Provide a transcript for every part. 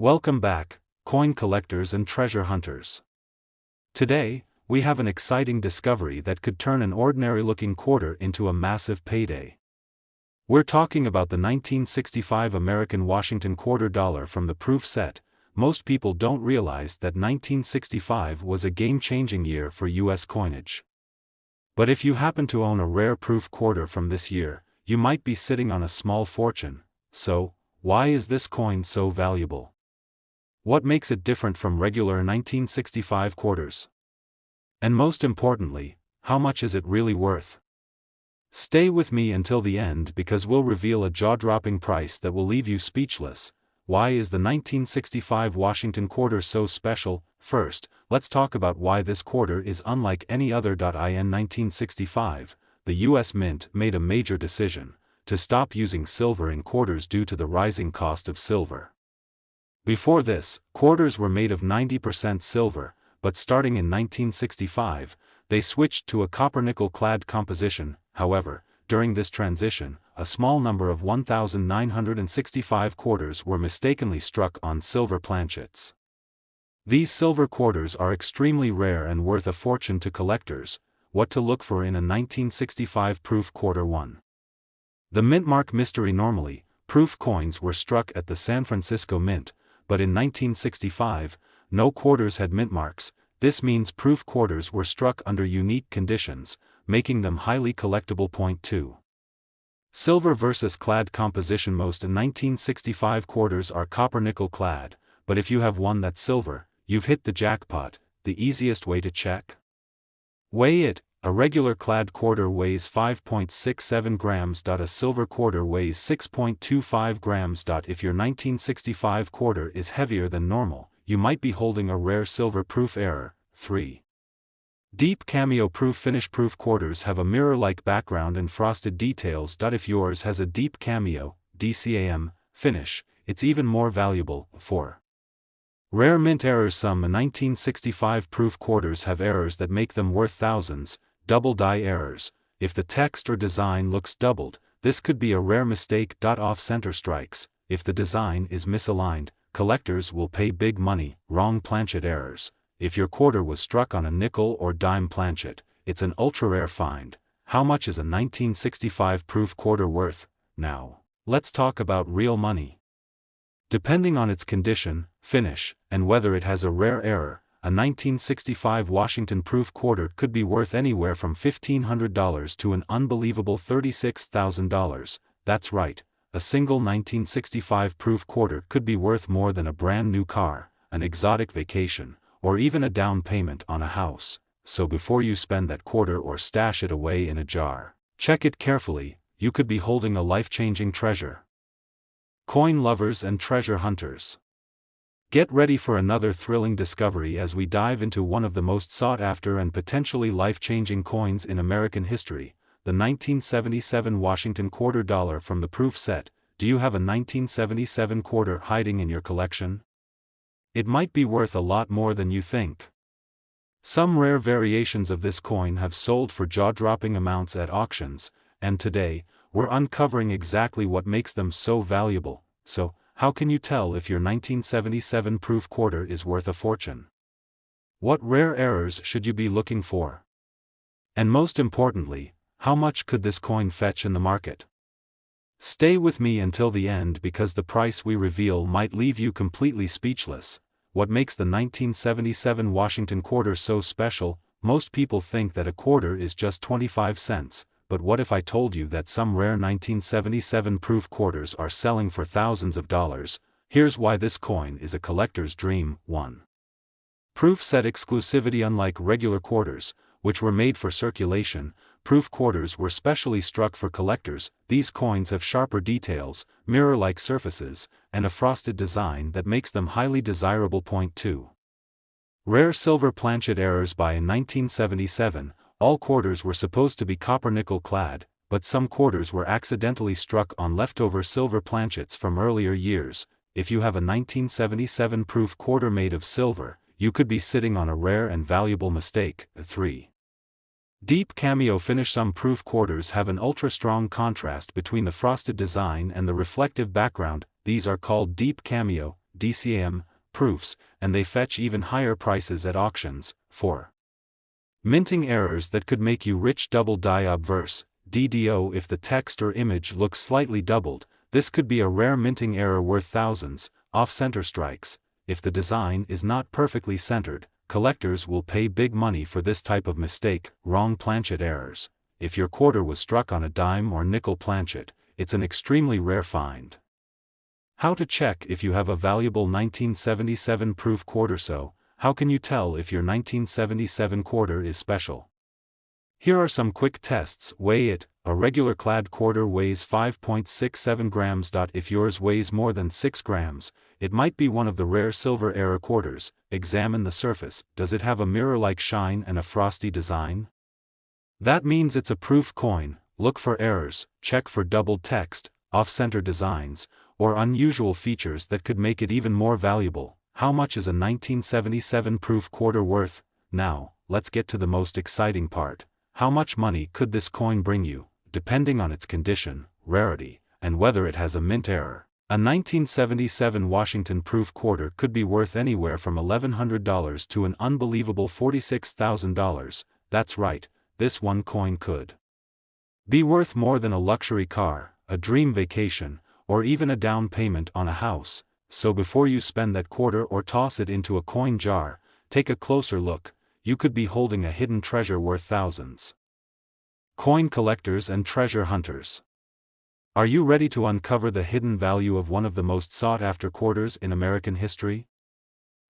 Welcome back, coin collectors and treasure hunters. Today, we have an exciting discovery that could turn an ordinary-looking quarter into a massive payday. We're talking about the 1965 American Washington quarter dollar from the proof set. Most people don't realize that 1965 was a game-changing year for U.S. coinage. But if you happen to own a rare proof quarter from this year, you might be sitting on a small fortune. So, why is this coin so valuable? What makes it different from regular 1965 quarters? And most importantly, how much is it really worth? Stay with me until the end because we'll reveal a jaw-dropping price that will leave you speechless. Why is the 1965 Washington quarter so special? First, let's talk about why this quarter is unlike any other. In 1965, the U.S. Mint made a major decision to stop using silver in quarters due to the rising cost of silver. Before this, quarters were made of 90% silver, but starting in 1965, they switched to a copper-nickel clad composition. However, during this transition, a small number of 1,965 quarters were mistakenly struck on silver planchets. These silver quarters are extremely rare and worth a fortune to collectors. What to look for in a 1965 proof quarter? 1. The mint mark mystery. Normally, proof coins were struck at the San Francisco Mint, but in 1965, no quarters had mint marks. This means proof quarters were struck under unique conditions, making them highly collectible. 2. Silver versus clad composition. Most 1965 quarters are copper-nickel clad, but if you have one that's silver, you've hit the jackpot. The easiest way to check? Weigh it. A regular clad quarter weighs 5.67 grams. A silver quarter weighs 6.25 grams. If your 1965 quarter is heavier than normal, you might be holding a rare silver proof error. 3. Deep cameo proof finish. Proof quarters have a mirror-like background and frosted details. If yours has a deep cameo (DCAM) finish, it's even more valuable. 4. Rare mint errors. Some 1965 proof quarters have errors that make them worth thousands. Double die errors. If the text or design looks doubled, this could be a rare mistake. Off-center strikes. If the design is misaligned, collectors will pay big money. Wrong planchet errors. If your quarter was struck on a nickel or dime planchet, it's an ultra-rare find. How much is a 1965 proof quarter worth? Now, let's talk about real money. Depending on its condition, finish, and whether it has a rare error, a 1965 Washington proof quarter could be worth anywhere from $1,500 to an unbelievable $36,000. That's right, a single 1965 proof quarter could be worth more than a brand new car, an exotic vacation, or even a down payment on a house. So before you spend that quarter or stash it away in a jar, check it carefully. You could be holding a life-changing treasure. Coin lovers and treasure hunters, get ready for another thrilling discovery as we dive into one of the most sought-after and potentially life-changing coins in American history, the 1977 Washington quarter dollar from the proof set. Do you have a 1977 quarter hiding in your collection? It might be worth a lot more than you think. Some rare variations of this coin have sold for jaw-dropping amounts at auctions, and today, we're uncovering exactly what makes them so valuable. So, how can you tell if your 1977 proof quarter is worth a fortune? What rare errors should you be looking for? And most importantly, how much could this coin fetch in the market? Stay with me until the end because the price we reveal might leave you completely speechless. What makes the 1977 Washington quarter so special? Most people think that a quarter is just 25 cents, but what if I told you that some rare 1977 proof quarters are selling for thousands of dollars? Here's why this coin is a collector's dream. 1. Proof set exclusivity. Unlike regular quarters, which were made for circulation, proof quarters were specially struck for collectors. These coins have sharper details, mirror-like surfaces, and a frosted design that makes them highly desirable. 2. Rare silver planchet errors. By 1977, all quarters were supposed to be copper-nickel clad, but some quarters were accidentally struck on leftover silver planchets from earlier years. If you have a 1977 proof quarter made of silver, you could be sitting on a rare and valuable mistake. 3. Deep cameo finish. Some proof quarters have an ultra-strong contrast between the frosted design and the reflective background. These are called deep cameo DCAM, proofs, and they fetch even higher prices at auctions. 4. Minting errors that could make you rich. Double die obverse, DDO. If the text or image looks slightly doubled, this could be a rare minting error worth thousands. Off-center strikes. If the design is not perfectly centered, collectors will pay big money for this type of mistake. Wrong planchet errors. If your quarter was struck on a dime or nickel planchet, it's an extremely rare find. How to check if you have a valuable 1977 proof quarter. So, how can you tell if your 1977 quarter is special? Here are some quick tests. Weigh it. A regular clad quarter weighs 5.67 grams. If yours weighs more than 6 grams, it might be one of the rare silver era quarters. Examine the surface. Does it have a mirror-like shine and a frosty design? That means it's a proof coin. Look for errors, check for doubled text, off-center designs, or unusual features that could make it even more valuable. How much is a 1977 proof quarter worth? Now, let's get to the most exciting part. How much money could this coin bring you, depending on its condition, rarity, and whether it has a mint error? A 1977 Washington proof quarter could be worth anywhere from $1,100 to an unbelievable $46,000. That's right, this one coin could be worth more than a luxury car, a dream vacation, or even a down payment on a house. So before you spend that quarter or toss it into a coin jar, take a closer look. You could be holding a hidden treasure worth thousands. Coin collectors and treasure hunters. Are you ready to uncover the hidden value of one of the most sought-after quarters in American history?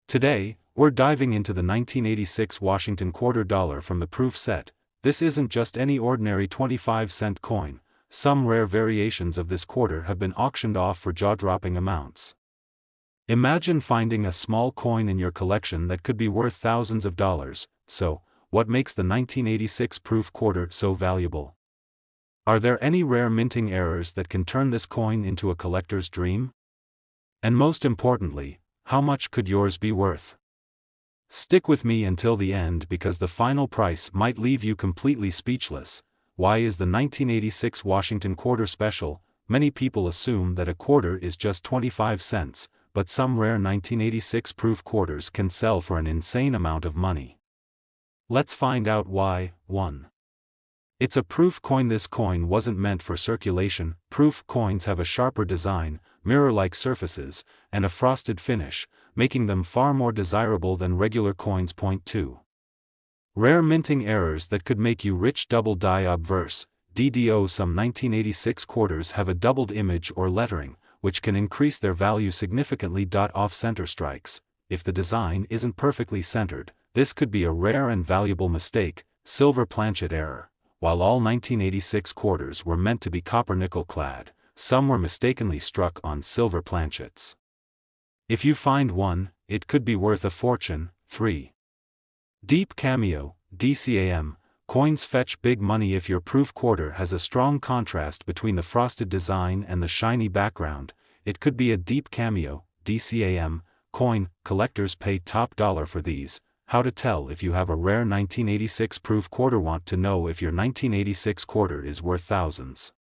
Today, we're diving into the 1986 Washington quarter dollar from the proof set. This isn't just any ordinary 25-cent coin. Some rare variations of this quarter have been auctioned off for jaw-dropping amounts. Imagine finding a small coin in your collection that could be worth thousands of dollars. So, what makes the 1986 proof quarter so valuable? Are there any rare minting errors that can turn this coin into a collector's dream? And most importantly, how much could yours be worth? Stick with me until the end because the final price might leave you completely speechless. Why is the 1986 Washington quarter special? Many people assume that a quarter is just 25 cents, but some rare 1986 proof quarters can sell for an insane amount of money. Let's find out why. 1. It's a proof coin. This coin wasn't meant for circulation. Proof coins have a sharper design, mirror-like surfaces, and a frosted finish, making them far more desirable than regular coins. Point 2. Rare minting errors that could make you rich. Double die obverse, DDO. Some 1986 quarters have a doubled image or lettering, which can increase their value significantly. Off-center strikes. If the design isn't perfectly centered, this could be a rare and valuable mistake. Silver planchet error. While all 1986 quarters were meant to be copper-nickel clad, some were mistakenly struck on silver planchets. If you find one, it could be worth a fortune. 3. Deep cameo, DCAM. Coins fetch big money if your proof quarter has a strong contrast between the frosted design and the shiny background. It could be a deep cameo, DCAM, coin. Collectors pay top dollar for these. How to tell if you have a rare 1986 proof quarter? Want to know if your 1986 quarter is worth thousands?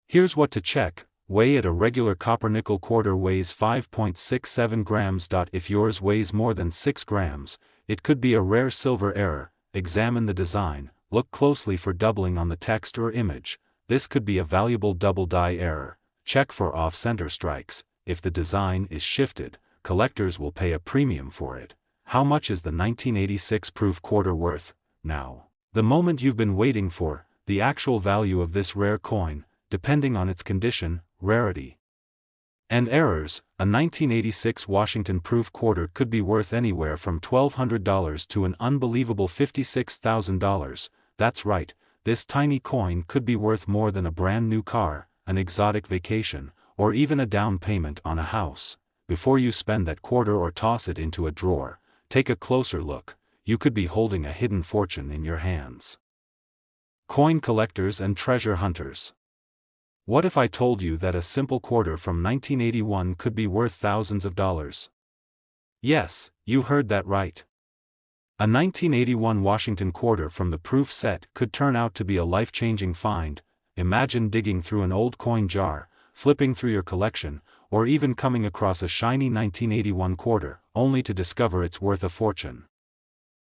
Here's what to check. Weigh it. A regular copper-nickel quarter weighs 5.67 grams. If yours weighs more than 6 grams, it could be a rare silver error. Examine the design. Look closely for doubling on the text or image. This could be a valuable double die error. Check for off-center strikes. If the design is shifted, collectors will pay a premium for it. How much is the 1986 proof quarter worth? Now, the moment you've been waiting for, the actual value of this rare coin, depending on its condition, rarity, and errors. A 1986 Washington proof quarter could be worth anywhere from $1,200 to an unbelievable $56,000. That's right, this tiny coin could be worth more than a brand new car, an exotic vacation, or even a down payment on a house. Before you spend that quarter or toss it into a drawer, take a closer look. You could be holding a hidden fortune in your hands. Coin collectors and treasure hunters. What if I told you that a simple quarter from 1981 could be worth thousands of dollars? Yes, you heard that right. A 1981 Washington quarter from the proof set could turn out to be a life-changing find. Imagine digging through an old coin jar, flipping through your collection, or even coming across a shiny 1981 quarter, only to discover it's worth a fortune.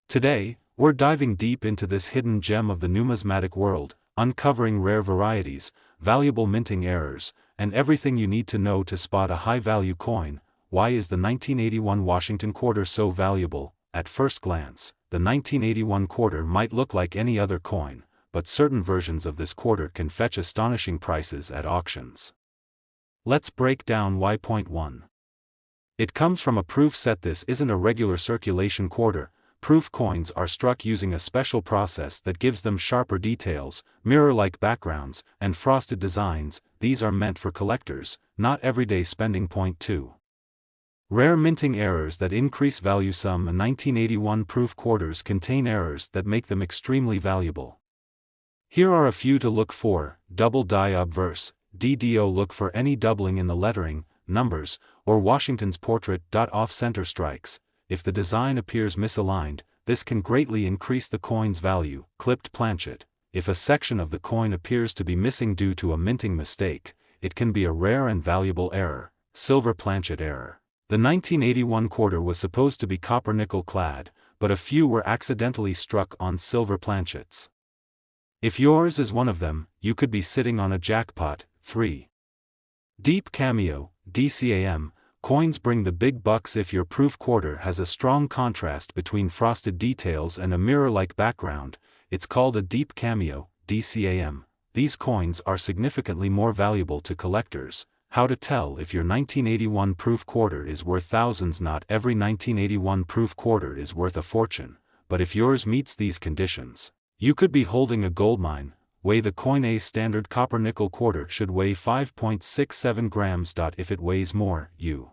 Today, we're diving deep into this hidden gem of the numismatic world, uncovering rare varieties, valuable minting errors, and everything you need to know to spot a high-value coin. Why is the 1981 Washington quarter so valuable? At first glance, the 1981 quarter might look like any other coin, but certain versions of this quarter can fetch astonishing prices at auctions. Let's break down why. Point 1. It comes from a proof set. This isn't a regular circulation quarter. Proof coins are struck using a special process that gives them sharper details, mirror-like backgrounds, and frosted designs. These are meant for collectors, not everyday spending. Point 2. Rare minting errors that increase value. Some 1981 proof quarters contain errors that make them extremely valuable. Here are a few to look for. Double die obverse, DDO. Look for any doubling in the lettering, numbers, or Washington's portrait. Off-center strikes. If the design appears misaligned, this can greatly increase the coin's value. Clipped planchet. If a section of the coin appears to be missing due to a minting mistake, it can be a rare and valuable error. Silver planchet error. The 1981 quarter was supposed to be copper-nickel clad, but a few were accidentally struck on silver planchets. If yours is one of them, you could be sitting on a jackpot. 3. Deep cameo, DCAM. Coins bring the big bucks. If your proof quarter has a strong contrast between frosted details and a mirror-like background, it's called a deep cameo, DCAM. These coins are significantly more valuable to collectors. How to tell if your 1981 proof quarter is worth thousands? Not every 1981 proof quarter is worth a fortune, but if yours meets these conditions, you could be holding a goldmine. Weigh the coin. A standard copper-nickel quarter should weigh 5.67 grams. If it weighs more, you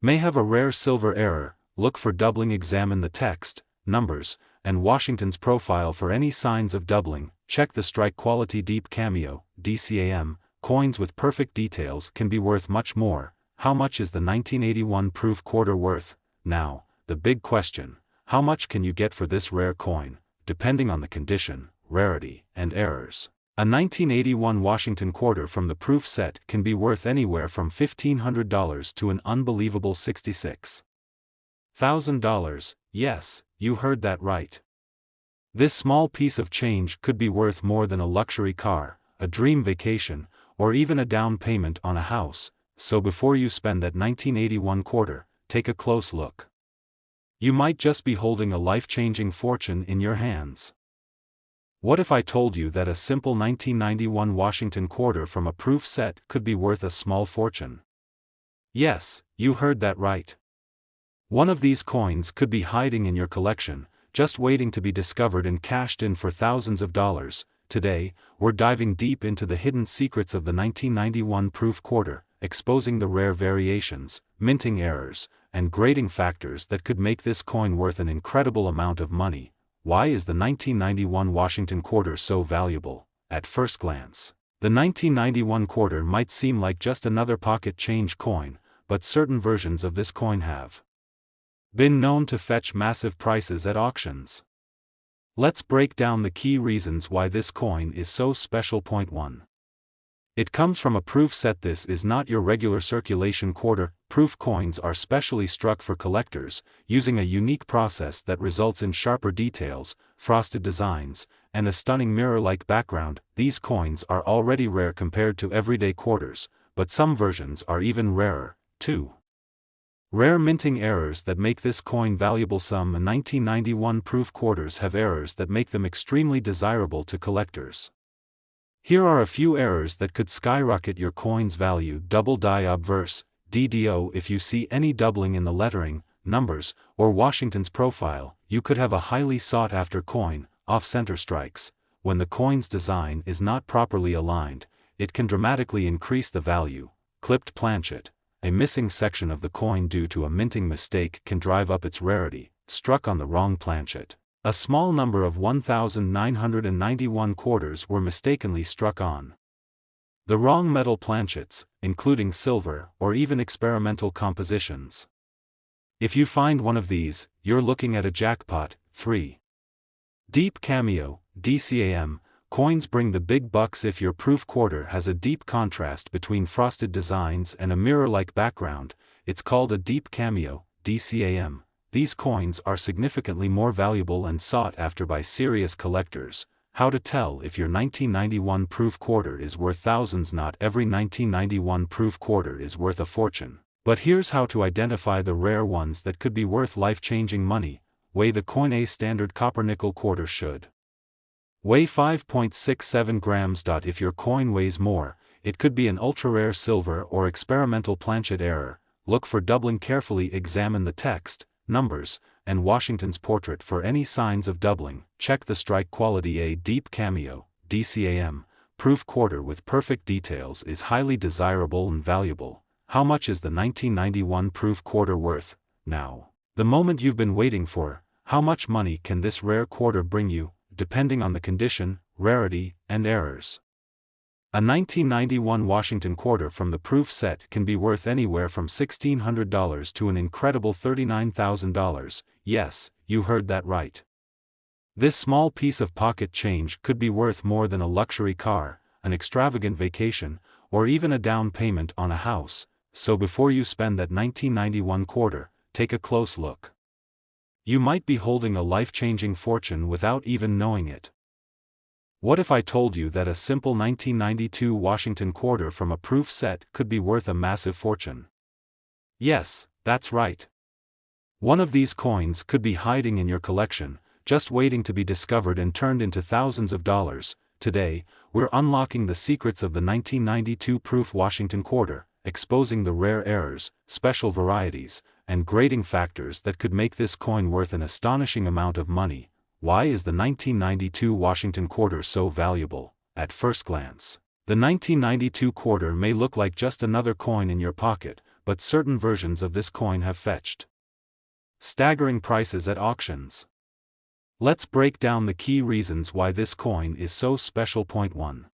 may have a rare silver error. Look for doubling. Examine the text, numbers, and Washington's profile for any signs of doubling. Check the strike quality. Deep cameo, DCAM. Coins with perfect details can be worth much more. How much is the 1981 proof quarter worth? Now, the big question: how much can you get for this rare coin? Depending on the condition, rarity, and errors, a 1981 Washington quarter from the proof set can be worth anywhere from $1,500 to an unbelievable $66,000. Yes, you heard that right. This small piece of change could be worth more than a luxury car, a dream vacation, or even a down payment on a house. So before you spend that 1981 quarter, take a close look. You might just be holding a life-changing fortune in your hands. What if I told you that a simple 1991 Washington quarter from a proof set could be worth a small fortune? Yes, you heard that right. One of these coins could be hiding in your collection, just waiting to be discovered and cashed in for thousands of dollars. Today, we're diving deep into the hidden secrets of the 1991 proof quarter, exposing the rare variations, minting errors, and grading factors that could make this coin worth an incredible amount of money. Why is the 1991 Washington quarter so valuable? At first glance, the 1991 quarter might seem like just another pocket change coin, but certain versions of this coin have been known to fetch massive prices at auctions. Let's break down the key reasons why this coin is so special. Point 1. It comes from a proof set. This is not your regular circulation quarter. Proof coins are specially struck for collectors, using a unique process that results in sharper details, frosted designs, and a stunning mirror-like background. These coins are already rare compared to everyday quarters, but some versions are even rarer. 2. Rare minting errors that make this coin valuable. Some 1991 proof quarters have errors that make them extremely desirable to collectors. Here are a few errors that could skyrocket your coin's value. Double die obverse, DDO. If you see any doubling in the lettering, numbers, or Washington's profile, you could have a highly sought-after coin. Off-center strikes. When the coin's design is not properly aligned, it can dramatically increase the value. Clipped planchet. A missing section of the coin due to a minting mistake can drive up its rarity. Struck on the wrong planchet. A small number of 1,991 quarters were mistakenly struck on the wrong metal planchets, including silver or even experimental compositions. If you find one of these, you're looking at a jackpot. 3. Deep cameo, DCAM. Coins bring the big bucks if your proof quarter has a deep contrast between frosted designs and a mirror-like background. It's called a deep cameo, DCAM. These coins are significantly more valuable and sought after by serious collectors. How to tell if your 1991 proof quarter is worth thousands? Not every 1991 proof quarter is worth a fortune. But here's how to identify the rare ones that could be worth life-changing money. Weigh the coin. A standard copper-nickel quarter should weigh 5.67 grams. If your coin weighs more, it could be an ultra-rare silver or experimental planchet error. Look for doubling carefully. Examine the text, numbers, and Washington's portrait for any signs of doubling. Check the strike quality. A deep cameo, DCAM, proof quarter with perfect details is highly desirable and valuable. How much is the 1991 proof quarter worth? Now, the moment you've been waiting for. How much money can this rare quarter bring you, depending on the condition, rarity, and errors? A 1991 Washington quarter from the proof set can be worth anywhere from $1,600 to an incredible $39,000. Yes, you heard that right. This small piece of pocket change could be worth more than a luxury car, an extravagant vacation, or even a down payment on a house. So before you spend that 1991 quarter, take a close look. You might be holding a life-changing fortune without even knowing it. What if I told you that a simple 1992 Washington quarter from a proof set could be worth a massive fortune? Yes, that's right. One of these coins could be hiding in your collection, just waiting to be discovered and turned into thousands of dollars. Today, we're unlocking the secrets of the 1992 proof Washington quarter, exposing the rare errors, special varieties, and grading factors that could make this coin worth an astonishing amount of money. Why is the 1992 Washington quarter so valuable? At first glance, the 1992 quarter may look like just another coin in your pocket, but certain versions of this coin have fetched staggering prices at auctions. Let's break down the key reasons why this coin is so special. Point 1.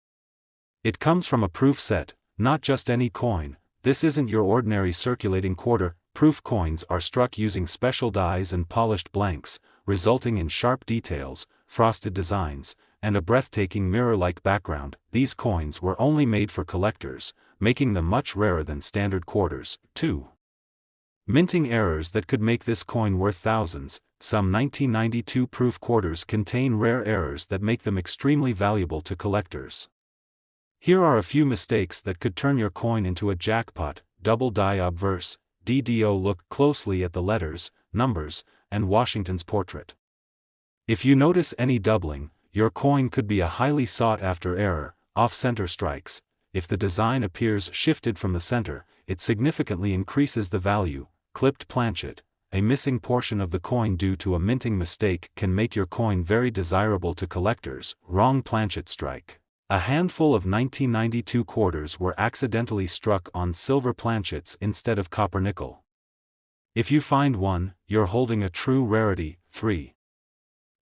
It comes from a proof set, not just any coin. This isn't your ordinary circulating quarter. Proof coins are struck using special dies and polished blanks, resulting in sharp details, frosted designs, and a breathtaking mirror-like background. These coins were only made for collectors, making them much rarer than standard quarters. 2. Minting errors that could make this coin worth thousands. Some 1992 proof quarters contain rare errors that make them extremely valuable to collectors. Here are a few mistakes that could turn your coin into a jackpot. Double die obverse, DDO. Look closely at the letters, numbers, and Washington's portrait. If you notice any doubling, your coin could be a highly sought-after error. Off-center strikes. If the design appears shifted from the center, it significantly increases the value. Clipped planchet. A missing portion of the coin due to a minting mistake can make your coin very desirable to collectors. Wrong planchet strike. A handful of 1992 quarters were accidentally struck on silver planchets instead of copper nickel. If you find one, you're holding a true rarity. 3.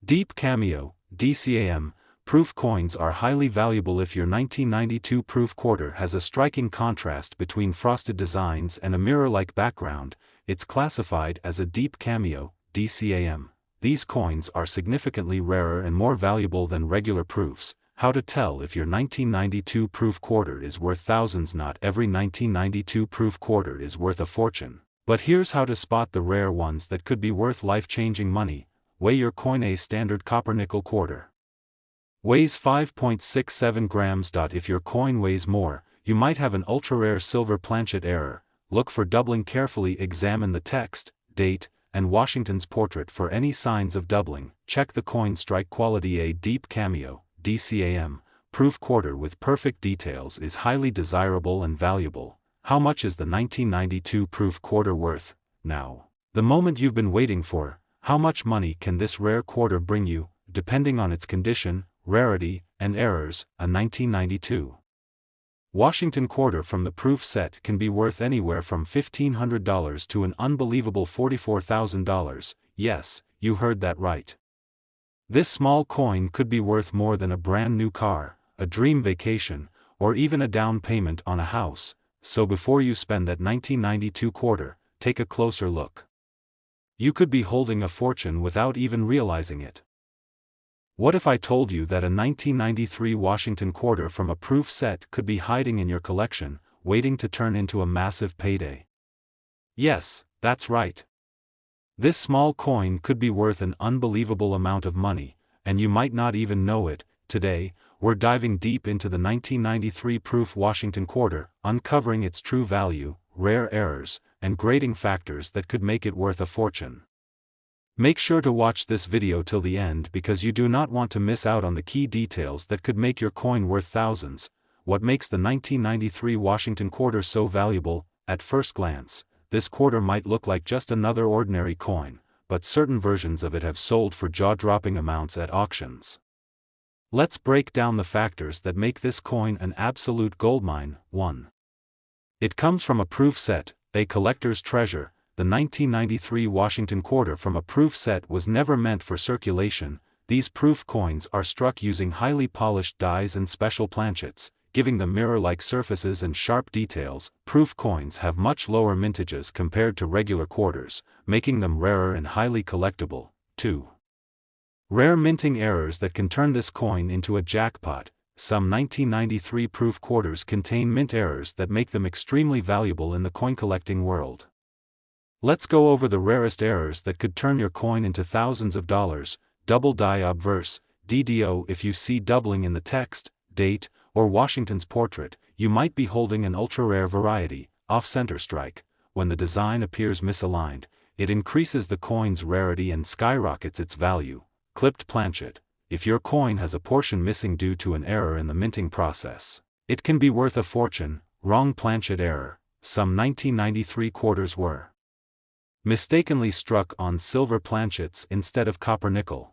Deep cameo, DCAM. Proof coins are highly valuable if your 1992 proof quarter has a striking contrast between frosted designs and a mirror-like background. It's classified as a deep cameo, DCAM. These coins are significantly rarer and more valuable than regular proofs. How to tell if your 1992 proof quarter is worth thousands? Not every 1992 proof quarter is worth a fortune. But here's how to spot the rare ones that could be worth life-changing money. Weigh your coin. A standard copper-nickel quarter weighs 5.67 grams. If your coin weighs more, you might have an ultra-rare silver planchet error. Look for doubling carefully. Examine the text, date, and Washington's portrait for any signs of doubling. Check the coin strike quality. A deep cameo, DCAM, proof quarter with perfect details is highly desirable and valuable. How much is the 1992 proof quarter worth? Now, the moment you've been waiting for. How much money can this rare quarter bring you, depending on its condition, rarity, and errors? A 1992 Washington quarter from the proof set can be worth anywhere from $1,500 to an unbelievable $44,000. Yes, you heard that right. This small coin could be worth more than a brand new car, a dream vacation, or even a down payment on a house. So before you spend that 1992 quarter, take a closer look. You could be holding a fortune without even realizing it. What if I told you that a 1993 Washington quarter from a proof set could be hiding in your collection, waiting to turn into a massive payday? Yes, that's right. This small coin could be worth an unbelievable amount of money, and you might not even know it. Today, we're diving deep into the 1993 proof Washington quarter, uncovering its true value, rare errors, and grading factors that could make it worth a fortune. Make sure to watch this video till the end because you do not want to miss out on the key details that could make your coin worth thousands. What makes the 1993 Washington quarter so valuable? At first glance, this quarter might look like just another ordinary coin, but certain versions of it have sold for jaw-dropping amounts at auctions. Let's break down the factors that make this coin an absolute goldmine. 1. It comes from a proof set, a collector's treasure. The 1993 Washington quarter from a proof set was never meant for circulation. These proof coins are struck using highly polished dies and special planchets, giving them mirror-like surfaces and sharp details. Proof coins have much lower mintages compared to regular quarters, making them rarer and highly collectible. 2. Rare minting errors that can turn this coin into a jackpot. Some 1993 proof quarters contain mint errors that make them extremely valuable in the coin collecting world. Let's go over the rarest errors that could turn your coin into thousands of dollars. Double die obverse, DDO. If you see doubling in the text, date, or Washington's portrait, you might be holding an ultra-rare variety. Off-center strike. When the design appears misaligned, it increases the coin's rarity and skyrockets its value. Clipped planchet. If your coin has a portion missing due to an error in the minting process, it can be worth a fortune. Wrong planchet error. Some 1993 quarters were mistakenly struck on silver planchets instead of copper nickel.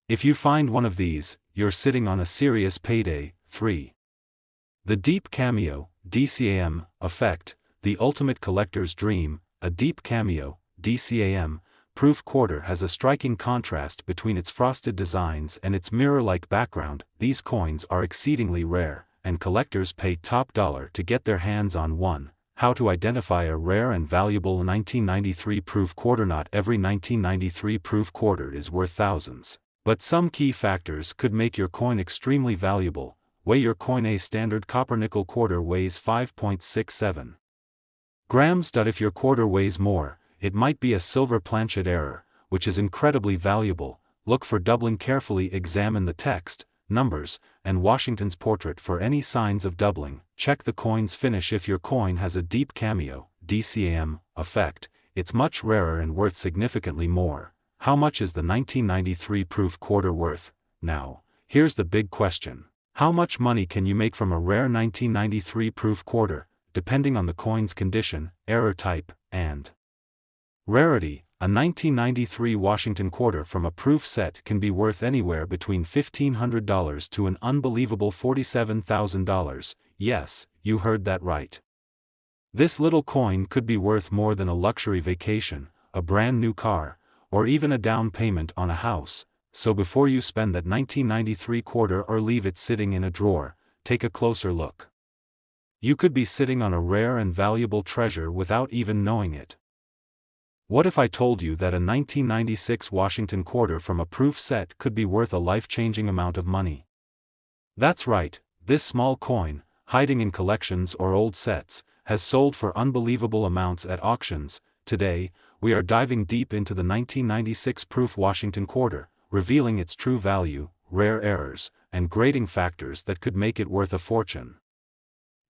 If you find one of these, you're sitting on a serious payday. 3. The deep cameo, DCAM, effect. The ultimate collector's dream. A deep cameo, DCAM, proof quarter has a striking contrast between its frosted designs and its mirror-like background. These coins are exceedingly rare, and collectors pay top dollar to get their hands on one. How to identify a rare and valuable 1993 proof quarter? Not every 1993 proof quarter is worth thousands, but some key factors could make your coin extremely valuable. Weigh your coin. A standard copper-nickel quarter weighs 5.67 grams. If your quarter weighs more, it might be a silver planchet error, which is incredibly valuable. Look for doubling carefully. Examine the text, numbers, and Washington's portrait for any signs of doubling. Check the coin's finish. If your coin has a deep cameo, DCAM, effect, it's much rarer and worth significantly more. How much is the 1993 proof quarter worth? Now, here's the big question. How much money can you make from a rare 1993 proof quarter, depending on the coin's condition, error type, and rarity? A 1993 Washington quarter from a proof set can be worth anywhere between $1,500 to an unbelievable $47,000. Yes, you heard that right. This little coin could be worth more than a luxury vacation, a brand new car, or even a down payment on a house. So before you spend that 1993 quarter or leave it sitting in a drawer, take a closer look. You could be sitting on a rare and valuable treasure without even knowing it. What if I told you that a 1996 Washington quarter from a proof set could be worth a life-changing amount of money? That's right, this small coin, hiding in collections or old sets, has sold for unbelievable amounts at auctions. Today, we are diving deep into the 1996 proof Washington quarter, revealing its true value, rare errors, and grading factors that could make it worth a fortune.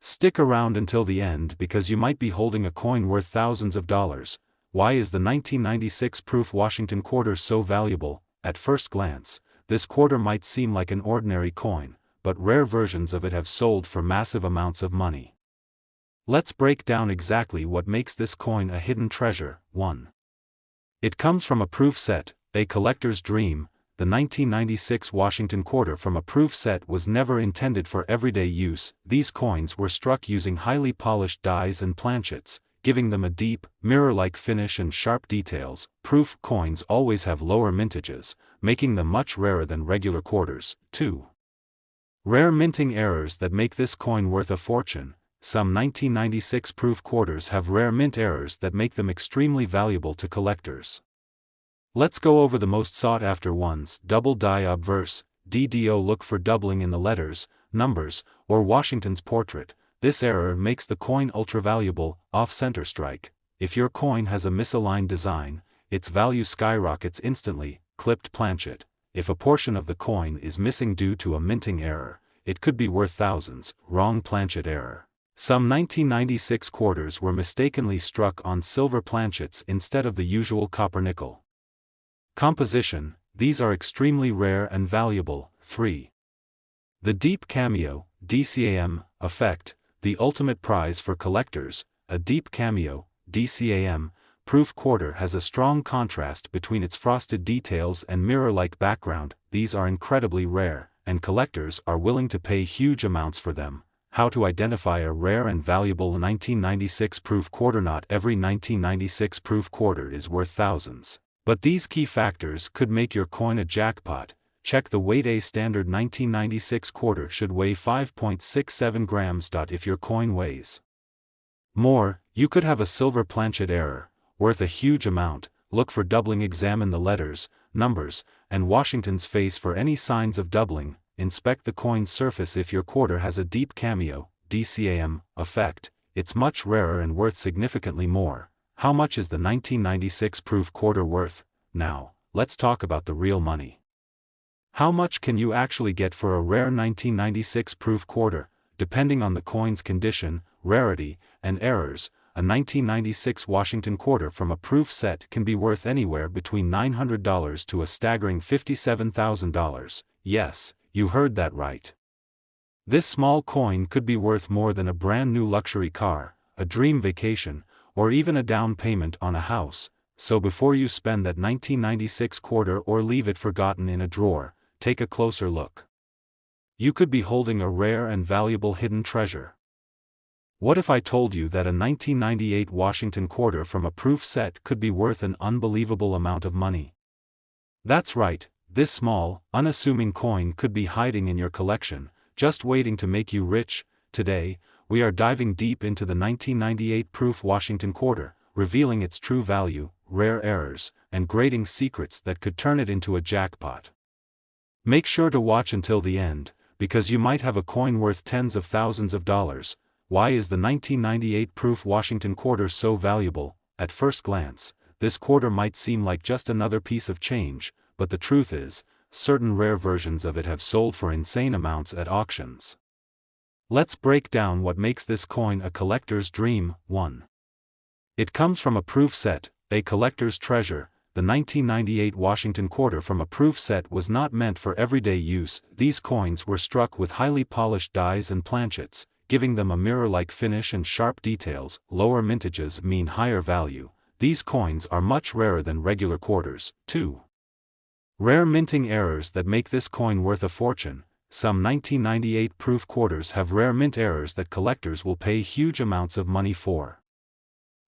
Stick around until the end because you might be holding a coin worth thousands of dollars. Why is the 1996 proof Washington quarter so valuable? At first glance, this quarter might seem like an ordinary coin, but rare versions of it have sold for massive amounts of money. Let's break down exactly what makes this coin a hidden treasure. 1. It comes from a proof set, a collector's dream. The 1996 Washington quarter from a proof set was never intended for everyday use. These coins were struck using highly polished dies and planchets, giving them a deep, mirror-like finish and sharp details. Proof coins always have lower mintages, making them much rarer than regular quarters. 2. Rare minting errors that make this coin worth a fortune. Some 1996 proof quarters have rare mint errors that make them extremely valuable to collectors. Let's go over the most sought-after ones. Double die obverse, DDO. Look for doubling in the letters, numbers, or Washington's portrait. This error makes the coin ultra-valuable. Off-center strike. If your coin has a misaligned design, its value skyrockets instantly. Clipped planchet. If a portion of the coin is missing due to a minting error, it could be worth thousands. Wrong planchet error. Some 1996 quarters were mistakenly struck on silver planchets instead of the usual copper nickel. Composition: these are extremely rare and valuable. 3. The deep cameo, DCAM, effect, the ultimate prize for collectors. A deep cameo, DCAM, proof quarter has a strong contrast between its frosted details and mirror-like background. These are incredibly rare, and collectors are willing to pay huge amounts for them. How to identify a rare and valuable 1996 proof quarter? Not every 1996 proof quarter is worth thousands, but these key factors could make your coin a jackpot. Check the weight. A standard 1996 quarter should weigh 5.67 grams. If your coin weighs more, you could have a silver planchet error, worth a huge amount. Look for doubling. Examine the letters, numbers, and Washington's face for any signs of doubling. Inspect the coin's surface. If your quarter has a deep cameo, DCAM, effect, it's much rarer and worth significantly more. How much is the 1996 proof quarter worth? Now, let's talk about the real money. How much can you actually get for a rare 1996 proof quarter? Depending on the coin's condition, rarity, and errors, a 1996 Washington quarter from a proof set can be worth anywhere between $900 to a staggering $57,000. Yes, you heard that right. This small coin could be worth more than a brand new luxury car, a dream vacation, or even a down payment on a house. So before you spend that 1996 quarter or leave it forgotten in a drawer, take a closer look. You could be holding a rare and valuable hidden treasure. What if I told you that a 1998 Washington quarter from a proof set could be worth an unbelievable amount of money? That's right, this small, unassuming coin could be hiding in your collection, just waiting to make you rich. Today, we are diving deep into the 1998 proof Washington quarter, revealing its true value, rare errors, and grading secrets that could turn it into a jackpot. Make sure to watch until the end, because you might have a coin worth tens of thousands of dollars. Why is the 1998 proof Washington quarter so valuable? At first glance, this quarter might seem like just another piece of change, but the truth is, certain rare versions of it have sold for insane amounts at auctions. Let's break down what makes this coin a collector's dream. 1. It comes from a proof set, a collector's treasure. The 1998 Washington quarter from a proof set was not meant for everyday use. These coins were struck with highly polished dies and planchets, giving them a mirror-like finish and sharp details. Lower mintages mean higher value. These coins are much rarer than regular quarters. 2. Rare minting errors that make this coin worth a fortune. Some 1998 proof quarters have rare mint errors that collectors will pay huge amounts of money for.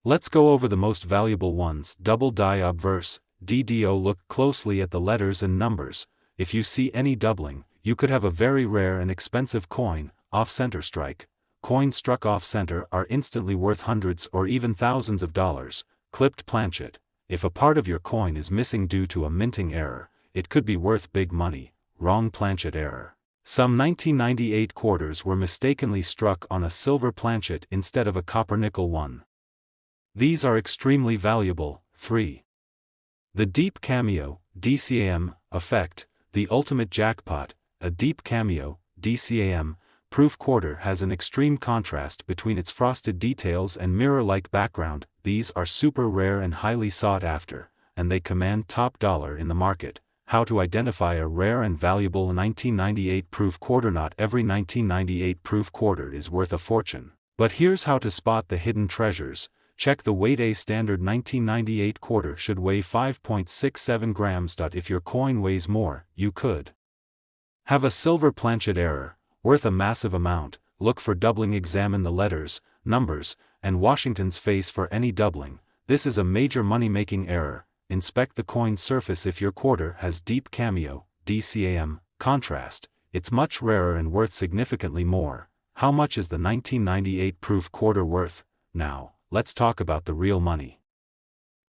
Let's go over the most valuable ones. Double die obverse, DDO. Look closely at the letters and numbers. If you see any doubling, you could have a very rare and expensive coin. Off-center strike. Coins struck off-center are instantly worth hundreds or even thousands of dollars. Clipped planchet. If a part of your coin is missing due to a minting error, it could be worth big money. Wrong planchet error. Some 1998 quarters were mistakenly struck on a silver planchet instead of a copper nickel one. These are extremely valuable. 3. The deep cameo, DCAM, effect, the ultimate jackpot. A deep cameo, DCAM, proof quarter has an extreme contrast between its frosted details and mirror-like background. These are super rare and highly sought after, and they command top dollar in the market. How to identify a rare and valuable 1998 proof quarter? Not every 1998 proof quarter is worth a fortune, but here's how to spot the hidden treasures. Check the weight. A standard 1998 quarter should weigh 5.67 grams. If your coin weighs more, you could have a silver planchet error, worth a massive amount. Look for doubling. Examine the letters, numbers, and Washington's face for any doubling. This is a major money-making error. Inspect the coin's surface. If your quarter has deep cameo, DCAM, contrast, it's much rarer and worth significantly more. How much is the 1998 proof quarter worth? Now, let's talk about the real money.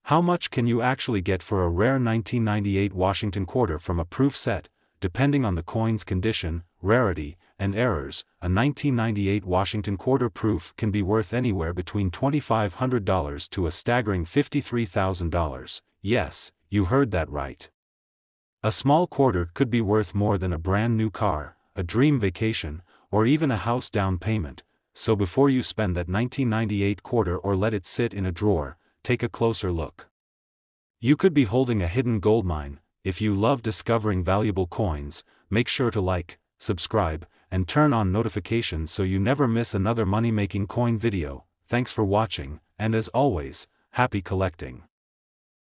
How much can you actually get for a rare 1998 Washington quarter from a proof set? Depending on the coin's condition, rarity, and errors, a 1998 Washington quarter proof can be worth anywhere between $2,500 to a staggering $53,000. Yes, you heard that right. A small quarter could be worth more than a brand new car, a dream vacation, or even a house down payment, so before you spend that 1998 quarter or let it sit in a drawer, take a closer look. You could be holding a hidden goldmine. If you love discovering valuable coins, make sure to like, subscribe, and turn on notifications so you never miss another money-making coin video. Thanks for watching, and as always, happy collecting.